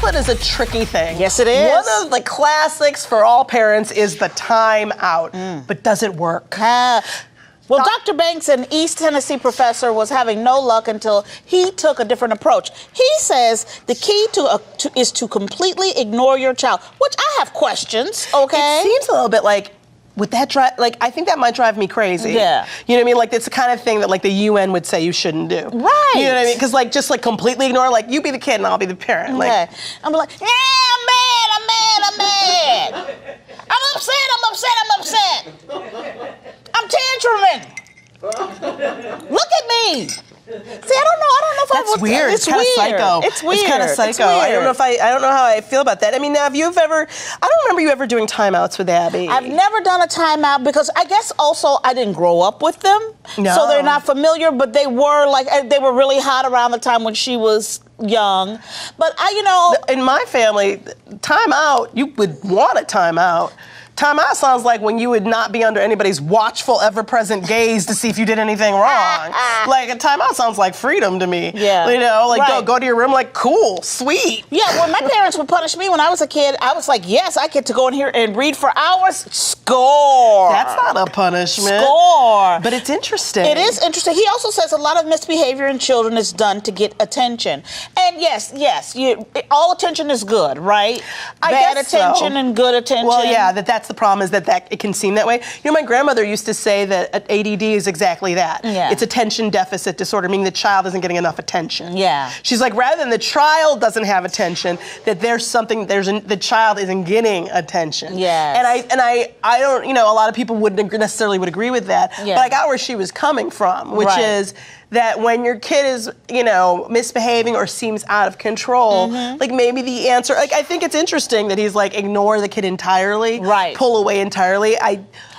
timeout is a tricky thing. Yes, it is. One of the classics for all parents is the timeout, but does it work? Well, Dr. Banks, an East Tennessee professor, was having no luck until he took a different approach. He says the key is to completely ignore your child, which I have questions, okay? It seems a little bit like, would that drive, like, I think that might drive me crazy. Yeah. You know what I mean? Like, it's the kind of thing that, like, the UN would say you shouldn't do. Right. You know what I mean? Because, like, just, like, completely ignore, like, you be the kid and I'll be the parent. Okay. Like, I'm like, yeah, I'm mad. I'm upset. I'm tantruming. Look at me. See, I don't know if that's weird. It's kind of psycho. It's weird. It's kind of psycho. I don't know how I feel about that. I mean, now, I don't remember you ever doing timeouts with Abby. I've never done a timeout because I guess also I didn't grow up with them. No. So they're not familiar, but they were really hot around the time when she was young. But in my family, timeout, you would want a timeout. Timeout sounds like when you would not be under anybody's watchful, ever-present gaze to see if you did anything wrong. Like, a timeout sounds like freedom to me. Yeah. You know, like, right. go to your room, like, cool, sweet. Yeah, when my parents would punish me when I was a kid, I was like, yes, I get to go in here and read for hours. Score. That's not a punishment. Score. But it's interesting. It is interesting. He also says a lot of misbehavior in children is done to get attention. And yes, all attention is good, right? Bad attention and good attention. Well, yeah, that's the problem is that it can seem that way. You know, my grandmother used to say that ADD is exactly that. Yeah. It's attention deficit disorder, meaning the child isn't getting enough attention. Yeah. She's like, rather than the child doesn't have attention, that the child isn't getting attention. Yes. And I don't, a lot of people wouldn't necessarily would agree with that. Yeah. But I got where she was coming from, which Right. is that when your kid is, misbehaving or seems out of control, like maybe the answer, like I think it's interesting that he's like, ignore the kid entirely, right. Pull away entirely.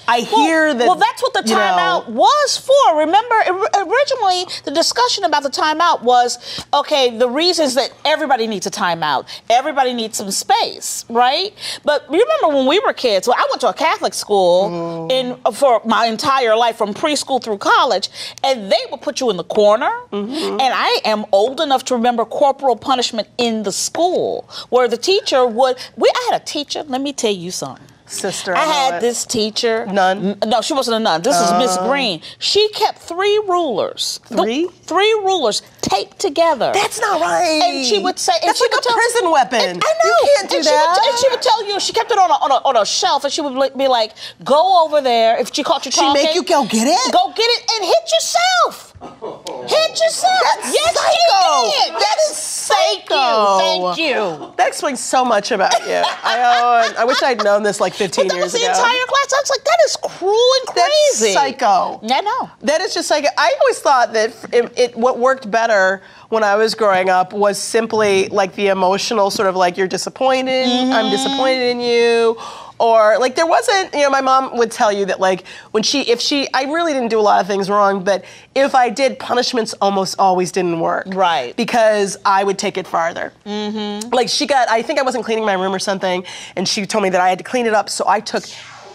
I hear that. Well, that's what the timeout was for. Remember, originally the discussion about the timeout was, okay, the reasons that everybody needs a timeout, everybody needs some space, right? But you remember when we were kids? Well, I went to a Catholic school for my entire life, from preschool through college, and they would put you in the corner. And I am old enough to remember corporal punishment in the school, where the teacher would. I had a teacher. Let me tell you something. Sister, I had this teacher. Nun? No, she wasn't a nun. This was Miss Green. She kept 3 rulers. 3? 3 rulers taped together. That's not right. And she would say, that's like a prison weapon. I know. You can't do that. And she would tell you. She kept it on a shelf, and she would be like, "Go over there." If she caught you talking, she make you go get it. Go get it and hit yourself. Hit yourself. That's yes, psycho. she did. That is psycho. Thank you. That explains so much about you. I wish I'd known this like 15 But that years was ago. the entire class. I was like, that is cruel and crazy. That's psycho. I know. That is just psycho. I always thought that what worked better when I was growing up was simply like the emotional sort of like, you're disappointed, I'm disappointed in you. Or like there wasn't, my mom would tell you that like I really didn't do a lot of things wrong, but if I did, punishments almost always didn't work. Right. Because I would take it farther. Like I think I wasn't cleaning my room or something, and she told me that I had to clean it up, so I took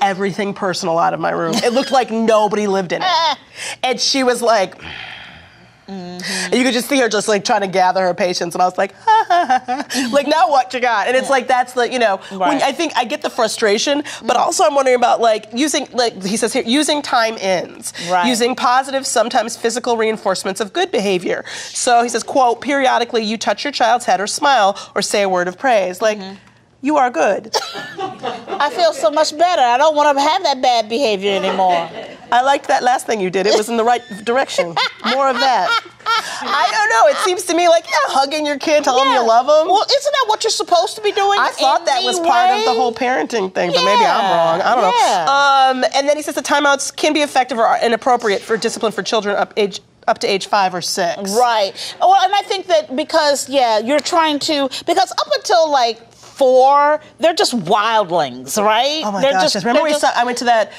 everything personal out of my room. It looked like nobody lived in it. And she was like, and you could just see her just like trying to gather her patience, and I was like, like, now what you got? And it's like, that's the, when I think I get the frustration, but also I'm wondering about like using, like he says here, using time ends, using positive, sometimes physical reinforcements of good behavior. So he says, quote, periodically you touch your child's head or smile or say a word of praise. Like, you are good. I feel so much better. I don't want to have that bad behavior anymore. I liked that last thing you did. It was in the right direction. More of that. I don't know. It seems to me like, hugging your kid, telling them you love them. Well, isn't that what you're supposed to be doing? I thought that was part of the whole parenting thing, but maybe I'm wrong. I don't know. And then he says the timeouts can be effective or inappropriate for discipline for children up to age 5 or 6. Right. Well, and I think that because you're trying to, because up until like 4, they're just wildlings, right? Oh my gosh! Remember I went to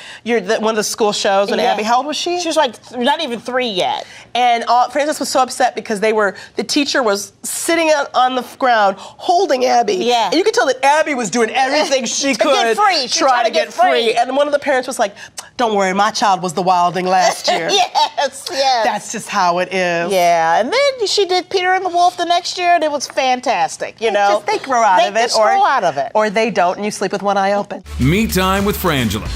one of the school shows when Abby. How old was she? She was like not even 3 yet. And Frances was so upset because the teacher was sitting on the ground holding Abby. Yeah. And you could tell that Abby was doing everything she could to get free. try to get free. And one of the parents was like, Don't worry, my child was the wilding last year. Yes. That's just how it is. Yeah, and then she did Peter and the Wolf the next year, and it was fantastic, you know? They grow out of it. They grow out of it. Or they don't, and you sleep with one eye open. Me Time with Frangela.